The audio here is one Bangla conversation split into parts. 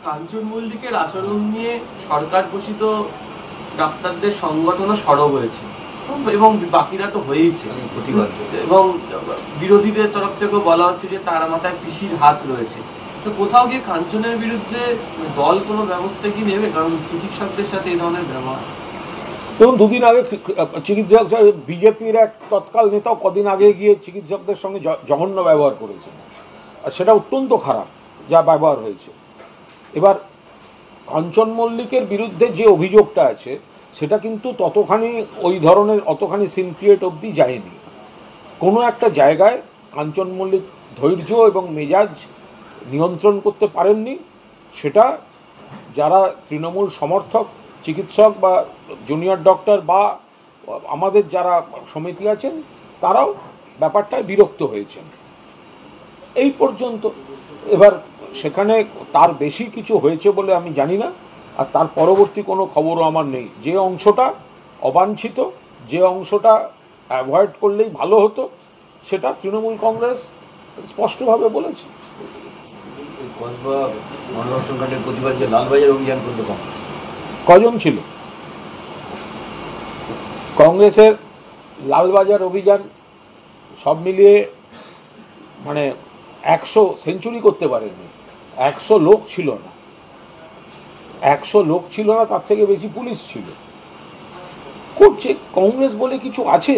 কাঞ্চন মল্লিকের আচরণ নিয়ে সরকার পোষিত ডাক্তারদের সংগঠনও সরব হয়েছে এবং বাকিরা তো হয়েইছে প্রতিবাদ, এবং বিরোধীদের তরফ থেকেও বলা হচ্ছে যে তার মাথায় পিসির হাত রয়েছে। তো কোথাও গিয়ে কাঞ্চনের বিরুদ্ধে দল কোনো ব্যবস্থা কি নেবে? কারণ চিকিৎসকদের সাথে এই ধরনের ব্যবহার। দেখুন, দুদিন আগে চিকিৎসক বিজেপির এক তৎকাল নেতাও কদিন আগে গিয়ে চিকিৎসকদের সঙ্গে জঘন্য ব্যবহার করেছে, আর সেটা অত্যন্ত খারাপ যা ব্যবহার হয়েছে। এবার কাঞ্চন মল্লিকের বিরুদ্ধে যে অভিযোগটা আছে সেটা কিন্তু ততখানি ওই ধরনের অতখানি সিন ক্রিয়েট অবধি যায়নি। কোনো একটা জায়গায় কাঞ্চন মল্লিক ধৈর্য এবং মেজাজ নিয়ন্ত্রণ করতে পারেননি, সেটা যারা তৃণমূল সমর্থক চিকিৎসক বা জুনিয়র ডক্টর বা আমাদের যারা সমিতি আছেন তারাও ব্যাপারটায় বিরক্ত হয়েছেন এই পর্যন্ত। এবার সেখানে তার বেশি কিছু হয়েছে বলে আমি জানি না, আর তার পরবর্তী কোনো খবরও আমার নেই। যে অংশটা অবাঞ্ছিত, যে অংশটা অ্যাভয়েড করলেই ভালো হতো, সেটা তৃণমূল কংগ্রেস স্পষ্টভাবে বলেছে। প্রতিবাদে লালবাজার অভিযান করতে কংগ্রেস কজন ছিল? কংগ্রেসের লালবাজার অভিযান সব মিলিয়ে মানে 100 সেঞ্চুরি করতে পারেনি। 100 লোক ছিল না, 100 লোক ছিল না, তার থেকে বেশি পুলিশ ছিল। করছে কংগ্রেস বলে কিছু আছে,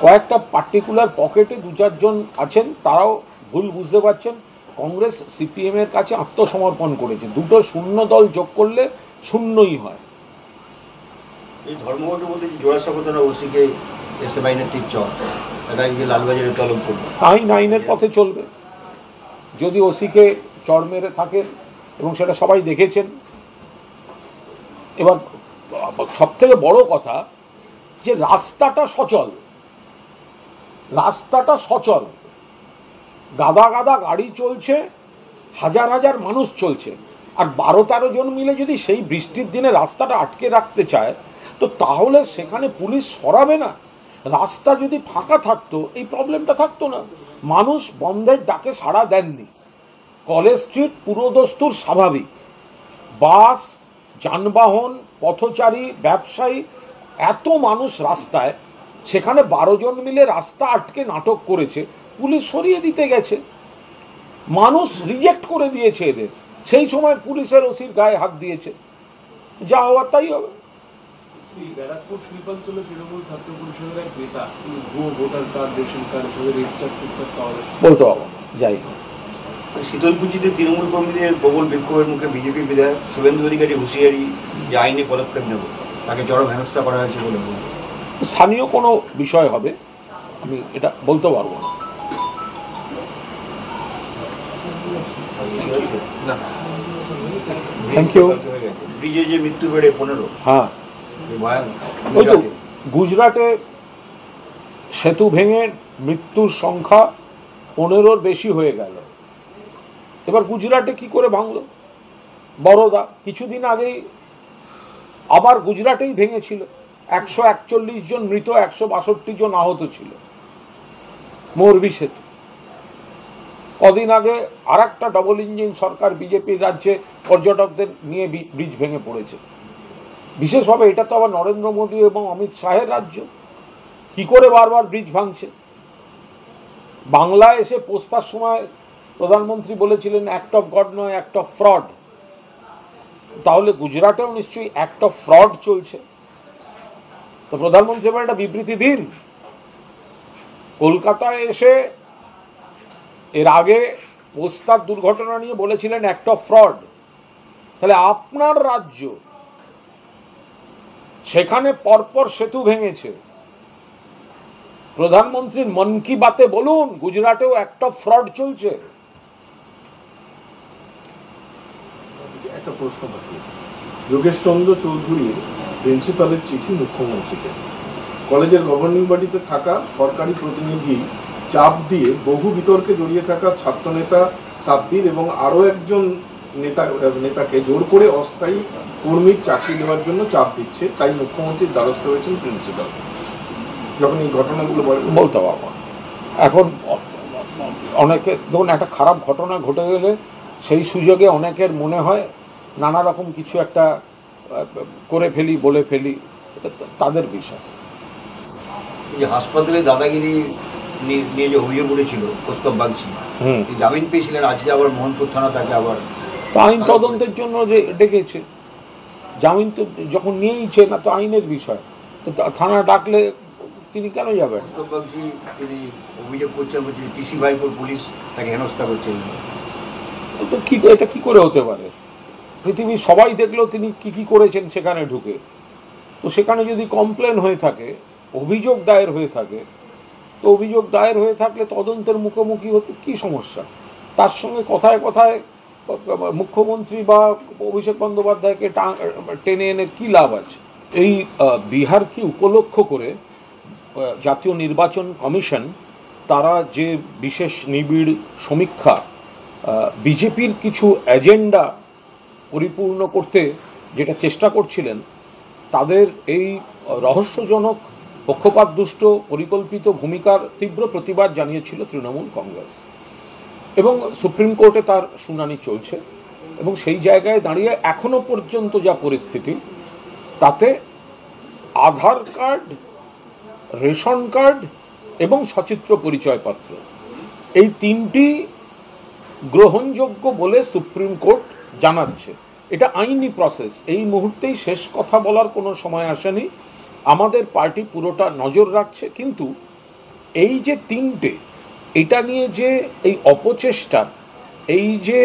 কয়েকটা পার্টিকুলার পকেটে 2-4 জন আছেন, তারাও ভুল বুঝতে পারছেন। কংগ্রেস সিপিএম এর কাছে আত্মসমর্পণ করেছে। দুটো শূন্য দল যোগ করলে শূন্যই হয়। এই ধর্মঘটের মধ্যে জোড়াসাঁকো ওসিকে এসএফ আইনের ঠিক চল, এটা লালবাজারে তলব করবে, আইন আইনের পথে চলবে। যদি ওসিকে চড় মেরে থাকেন, এবং সেটা সবাই দেখেছেন। এবার সব থেকে বড় কথা যে রাস্তাটা সচল, রাস্তাটা সচল, গাদা গাদা গাড়ি চলছে, হাজার হাজার মানুষ চলছে, আর 12-13 জন মিলে যদি সেই বৃষ্টির দিনে রাস্তাটা আটকে রাখতে চায়, তো তাহলে সেখানে পুলিশ সরাবে না। রাস্তা যদি ফাঁকা থাকতো এই প্রবলেমটা থাকতো না। মানুষ বন্ধের ডাকে সাড়া দেননি। কলেজ স্ট্রিট পুরোদস্তুর স্বাভাবিক, বাস, যানবাহন, পথচারী, ব্যবসায়ী, এত মানুষ রাস্তায়, সেখানে 12 জন মিলে রাস্তা আটকে নাটক করেছে, পুলিশ সরিয়ে দিতে গেছে। মানুষ রিজেক্ট করে দিয়েছে এদের। সেই সময় পুলিশের ওসির গায়ে হাত দিয়েছে, যা হওয়ার তাই হবে। ব্যারাকপুর শিল্পাঞ্চলে তৃণমূল ছাত্র পরিষদের এক নেতা ভুয়ো ভোটার কার্ড, রেশন কার্ড এসবের রিচার্জ পাওয়া যাচ্ছে, বলতে পারবো যাই। শীতলকুচিতে তৃণমূল কর্মীদের প্রবল বিক্ষোভের মুখে বিজেপি বিধায়ক শুভেন্দু অধিকারী হুঁশিয়ারি যে আইনে পদক্ষেপ নেব, তাকে চরম হেনস্থা করা হয়েছে বলে। স্থানীয় কোনো বিষয় হবে, আমি এটা বলতে পারবো না। Thank you. ব্রিজে যে মৃত্যু বেড়ে 15, হ্যাঁ, ওই তো গুজরাটে সেতু ভেঙে মৃত্যুর সংখ্যা 15-র বেশি হয়ে গেল। এবার গুজরাটে কি করে ভাঙলো? বরোদা কিছুদিন আগেই আবার গুজরাটেই ভেঙেছিল, 141 জন মৃত, 162 জন আহত ছিল মোরবি সেতু। কদিন আগে আর একটা ডবল ইঞ্জিন সরকার বিজেপির রাজ্যে পর্যটকদের নিয়ে ব্রিজ ভেঙে পড়েছে। বিশেষভাবে এটা তো আবার নরেন্দ্র মোদী এবং অমিত শাহের রাজ্য, কি করে বারবার ব্রিজ ভাঙছে। বাংলায় এসে পোস্তার সময় প্রধানমন্ত্রী বলেছিলেন অ্যাক্ট অফ গড নয়, অ্যাক্ট অফ ফ্রড। তাহলে গুজরাটেও নিশ্চয়ই অ্যাক্ট অফ ফ্রড চলছে। তো প্রধানমন্ত্রী এবার একটা বিবৃতি দিন। কলকাতায় এসে এর আগে পোস্তার দুর্ঘটনা নিয়ে বলেছিলেন অ্যাক্ট অফ ফ্রড। তাহলে আপনার রাজ্য, সেখানে পরপর সেতু ভেঙেছে, প্রধানমন্ত্রীর মন কি বাতে বলুন গুজরাটেও অ্যাক্ট অফ ফ্রড চলছে। একটা প্রশ্ন বাকি। যোগেশ চন্দ্র চৌধুরীর প্রিন্সিপালের চিঠি মুখ্যমন্ত্রীকে, কলেজের গভর্নিং বডিতে থাকা সরকারি প্রতিনিধি চাপ দিয়ে বহু বিতর্কে জড়িয়ে থাকা ছাত্রনেতা সাব্বির এবং আরো একজন নেতাকে জোর করে অস্থায়ী কর্মীর চাকরি দেওয়ার জন্য চাপ দিচ্ছে, তাই মুখ্যমন্ত্রীর দ্বারস্থ হয়েছেন প্রিন্সিপাল। যখন এই ঘটনাগুলো বলতে পারবো এখন অনেকে, ধরুন একটা খারাপ ঘটনা ঘটে গেলে সেই সুযোগে অনেকের মনে হয় নানা রকম কিছু একটা করে ফেলি, বলে ফেলি, এটা তাদের বিষয়। এই যে হাসপাতালে দাদাগিরি নিয়ে যে অভিযোগ উঠেছিল কৌস্তব বাগচি, জামিন পেয়েছিলেন, আজকে আবার মোহনপুর থানা তাকে আবার তো আইন তদন্তের জন্য ডেকেছে। জামিন তো যখন নিয়েইছে না, তো আইনের বিষয়, তো থানা ডাকলে তিনি কেন যাবেন? কৌস্তব বাগচি তিনি অভিযোগ করছেন, বলছেন টিসি ভাইপুর পুলিশ তাকে হেনস্থা করছে। তো কি, এটা কি করে হতে পারে? পৃথিবীর সবাই দেখলেও তিনি কি করেছেন সেখানে ঢুকে। তো সেখানে যদি কমপ্লেন হয়ে থাকে, অভিযোগ দায়ের হয়ে থাকে, তো অভিযোগ দায়ের হয়ে থাকলে তদন্তের মুখোমুখি হতে কি সমস্যা? তার সঙ্গে কথায় কথায় মুখ্যমন্ত্রী বা অভিষেক বন্দ্যোপাধ্যায়কে টেনে এনে কি লাভ আছে? এই বিহারকে উপলক্ষ করে জাতীয় নির্বাচন কমিশন তারা যে বিশেষ নিবিড় সমীক্ষা, বিজেপির কিছু এজেন্ডা পরিপূর্ণ করতে যেটা চেষ্টা করছিলেন, তাদের এই রহস্যজনক পক্ষপাতদুষ্ট পরিকল্পিত ভূমিকার তীব্র প্রতিবাদ জানিয়েছিল তৃণমূল কংগ্রেস, এবং সুপ্রিম কোর্টে তার শুনানি চলছে। এবং সেই জায়গায় দাঁড়িয়ে এখনো পর্যন্ত যা পরিস্থিতি, তাতে আধার কার্ড, রেশন কার্ড এবং সচিত্র পরিচয়পত্র, এই তিনটি গ্রহণযোগ্য বলে সুপ্রিম কোর্ট জানাচ্ছে। এটা আইনি প্রসেস, এই মুহূর্তেই শেষ কথা বলার কোনো সময় আসেনি। আমাদের পার্টি পুরোটা নজর রাখছে, কিন্তু এই যে তিনটে, এটা নিয়ে যে এই অপচেষ্টার, এই যে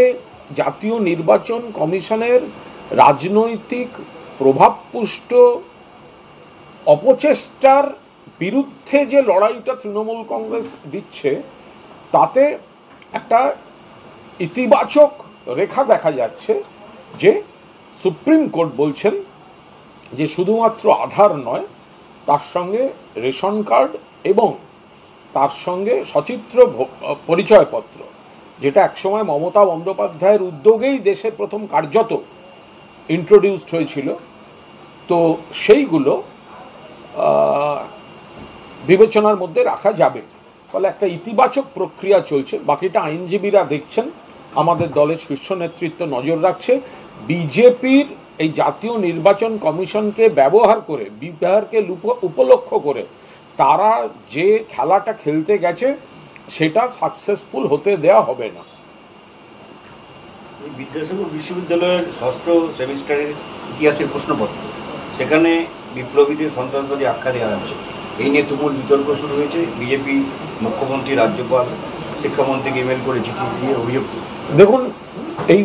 জাতীয় নির্বাচন কমিশনের রাজনৈতিক প্রভাবপুষ্ট অপচেষ্টার বিরুদ্ধে যে লড়াইটা তৃণমূল কংগ্রেস দিচ্ছে, তাতে একটা ইতিবাচক রেখা দেখা যাচ্ছে যে সুপ্রিম কোর্ট বলছেন যে শুধুমাত্র আধার নয়, তার সঙ্গে রেশন কার্ড এবং তার সঙ্গে সচিত্র পরিচয়পত্র, যেটা একসময় মমতা বন্দ্যোপাধ্যায়ের উদ্যোগেই দেশে প্রথম কার্যত ইন্ট্রোডিউসড হয়েছিল, তো সেইগুলো বিবেচনার মধ্যে রাখা যাবে। ফলে একটা ইতিবাচক প্রক্রিয়া চলছে। বাকিটা আইনজীবীরা দেখছেন, আমাদের দলের শীর্ষ নেতৃত্ব নজর রাখছে। বিজেপির এই জাতীয় নির্বাচন কমিশনকে ব্যবহার করে, বিহারকে উপলক্ষ করে তারা যে খেলাটা খেলতে গেছে, সেটা সাকসেসফুল হতে দেওয়া হবে না। বিদ্যাসাগর বিশ্ববিদ্যালয়ের ষষ্ঠ সেমিস্টারের ইতিহাসের প্রশ্নপত্র, সেখানে বিপ্লবীদের সন্ত্রাসবাদী আখ্যা দেওয়া হয়েছে। এই নিয়ে তুমুল বিতর্ক শুরু হয়েছে। বিজেপি মুখ্যমন্ত্রী, রাজ্যপাল, শিক্ষামন্ত্রীকে ইমেল করে চিঠি দিয়ে অভিযোগ। দেখুন, এই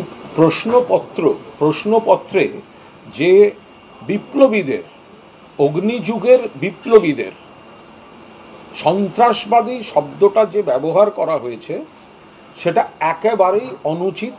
প্রশ্নপত্রে যে বিপ্লবীদের, অগ্নিযুগের বিপ্লবীদের সন্ত্রাসবাদী শব্দটা যে ব্যবহার করা হয়েছে, সেটা একেবারেই অনুচিত।